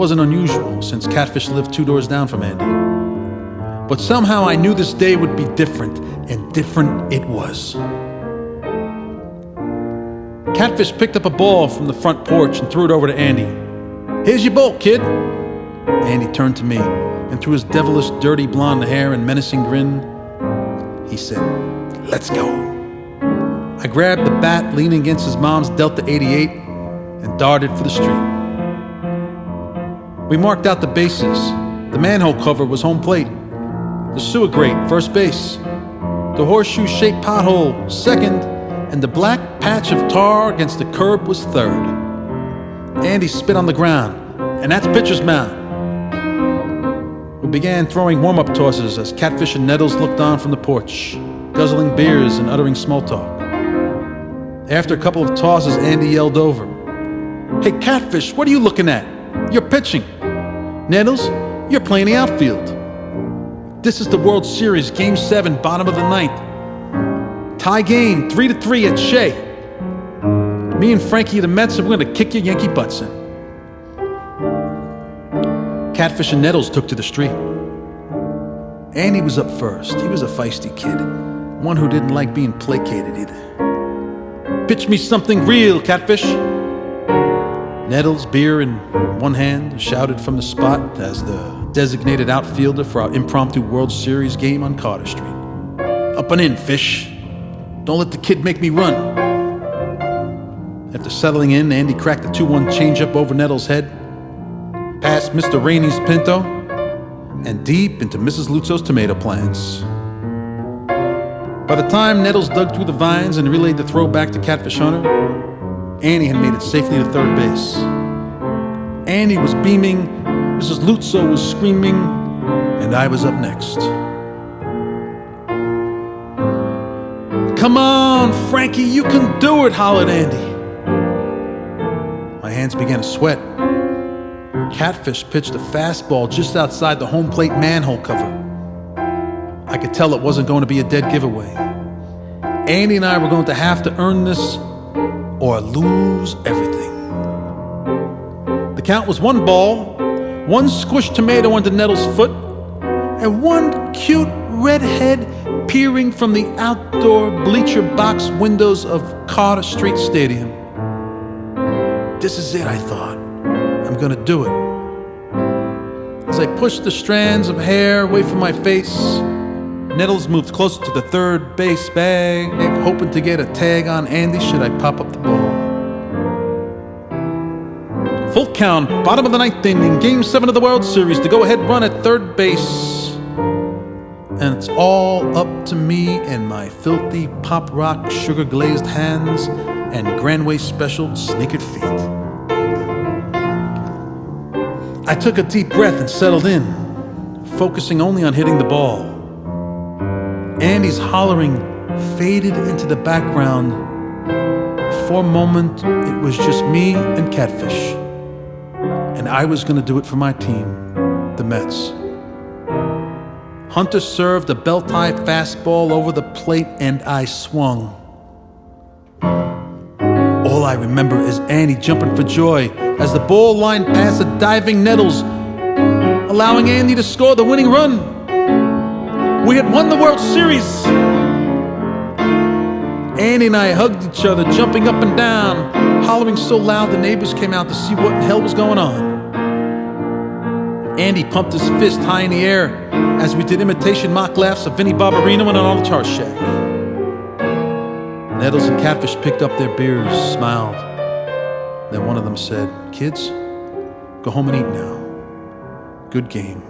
wasn't unusual since Catfish lived 2 doors down from Andy. But somehow I knew this day would be different, and different it was. Catfish picked up a ball from the front porch and threw it over to Andy. "Here's your ball, kid." Andy turned to me, and through his devilish, dirty blonde hair and menacing grin, he said, "Let's go." I grabbed the bat leaning against his mom's Delta 88 and darted for the street. We marked out the bases. The manhole cover was home plate. The sewer grate, first base. The horseshoe-shaped pothole, second. And the black patch of tar against the curb was third. Andy spit on the ground, and that's pitcher's mound. We began throwing warm-up tosses as Catfish and Nettles looked on from the porch, guzzling beers and uttering small talk. After a couple of tosses, Andy yelled over, "Hey, Catfish, what are you looking at? You're pitching. Nettles, you're playing the outfield. This is the World Series, Game 7, bottom of the ninth. Tie game, 3-3 at Shea. Me and Frankie of the Mets are going to kick your Yankee butts in." Catfish and Nettles took to the street. Andy was up first. He was a feisty kid, one who didn't like being placated either. "Pitch me something real, Catfish." Nettles, beer in one hand, shouted from the spot as the designated outfielder for our impromptu World Series game on Carter Street. "Up and in, Fish. Don't let the kid make me run." After settling in, Andy cracked a 2-1 changeup over Nettles' head, past Mr. Rainey's Pinto, and deep into Mrs. Lutzo's tomato plants. By the time Nettles dug through the vines and relayed the throw back to Catfish Hunter, Andy had made it safely to third base. Andy was beaming, Mrs. Lutzo was screaming, and I was up next. "Come on, Frankie, you can do it," hollered Andy. My hands began to sweat. Catfish pitched a fastball just outside the home plate manhole cover. I could tell it wasn't going to be a dead giveaway. Andy and I were going to have to earn this or lose everything. The count was 1 ball, 1 squished tomato under Nettles' foot, and 1 cute redhead peering from the outdoor bleacher box windows of Carter Street Stadium. This is it, I thought. I'm gonna do it. As I pushed the strands of hair away from my face, Nettles moved closer to the third base bag, hoping to get a tag on Andy should I pop up the ball. Full count, bottom of the ninth inning, Game 7 of the World Series, the go-ahead run at third base. And it's all up to me and my filthy pop rock sugar-glazed hands and Granway Special sneakered feet. I took a deep breath and settled in, focusing only on hitting the ball. Andy's hollering faded into the background. For a moment, it was just me and Catfish. And I was going to do it for my team, the Mets. Hunter served a belt-high fastball over the plate, and I swung. All I remember is Andy jumping for joy as the ball lined past a diving Nettles, allowing Andy to score the winning run. We had won the World Series. Andy and I hugged each other, jumping up and down, hollering so loud the neighbors came out to see what in hell was going on. Andy pumped his fist high in the air as we did imitation mock laughs of Vinnie Barbarino and an All-Tar Shack. Nettles and Catfish picked up their beers, smiled. Then one of them said, "Kids, go home and eat now. Good game.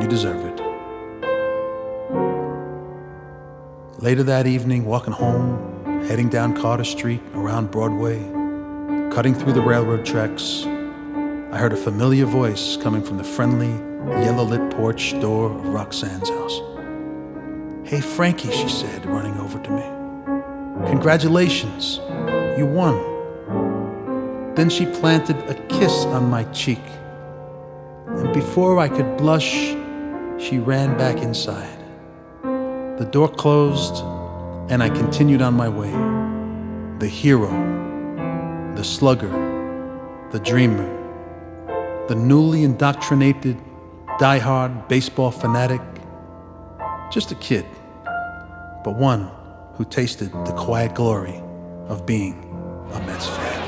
You deserve it." Later that evening, walking home, heading down Carter Street, around Broadway, cutting through the railroad tracks, I heard a familiar voice coming from the friendly, yellow-lit porch door of Roxanne's house. "Hey, Frankie," she said, running over to me. "Congratulations, you won." Then she planted a kiss on my cheek, and before I could blush, she ran back inside. The door closed, and I continued on my way. The hero, the slugger, the dreamer, the newly indoctrinated, die-hard baseball fanatic. Just a kid, but one who tasted the quiet glory of being a Mets fan.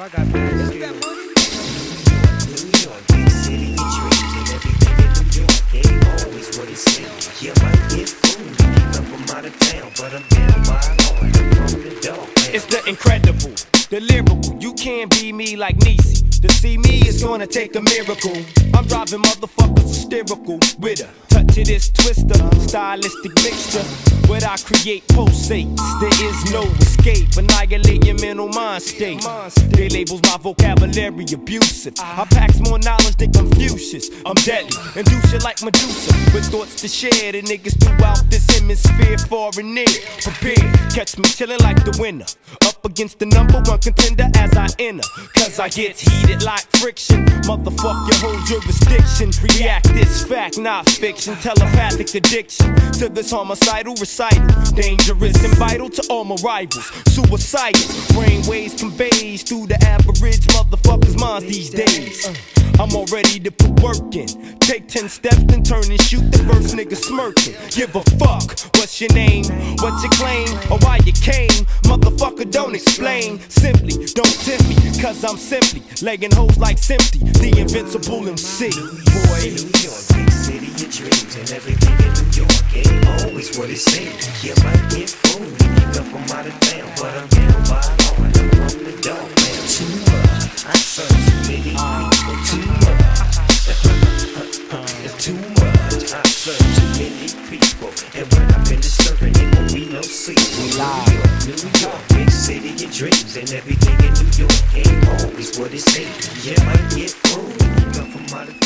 I got mad Is skills. that money? New York, big city, your dreams and everything in New York ain't always what it seems. You might get fooled if you come from out of town, but I'm down by heart from the dog. It's the incredible, the lyrical. You can't be me like Niecy. To see me is gonna take a miracle. I'm driving motherfuckers hysterical with a touch of this twister, stylistic mixture. What I create pulsates, there is no escape. Annihilate your mental mind state. They labels my vocabulary abusive. I packs more knowledge than Confucius. I'm deadly and do shit like Medusa, with thoughts to share. The niggas throughout this hemisphere, far and near. Prepare, catch me chillin' like the winner, up against the #1 contender as I enter. Cause I get heated like friction. Motherfuck your whole jurisdiction. React this fact, not fiction. Telepathic addiction to this homicidal recital. Dangerous and vital to all my rivals. Suicidal brainwaves conveys through the average motherfucker's minds these days. I'm all ready to put work in. Take 10 steps and turn and shoot the first nigga smirking. Give a fuck, what's your name, what's your claim, or why you came. Motherfucker, don't explain. Simply, don't tempt me, cause I'm simply legging hoes like Simply, the invincible MC. Boy, New York, big city, your dreams and everything in New York ain't always what it seems. You might get fooled if you come from out of town, but I'm down by heart from the dog. Man, too much, I serve too many people, too much. Too much, I serve too many people, and when I finish serving, it won't be no secret. New York, big city, your dreams and everything in New York ain't always what it seems. You might get fooled if you come from out of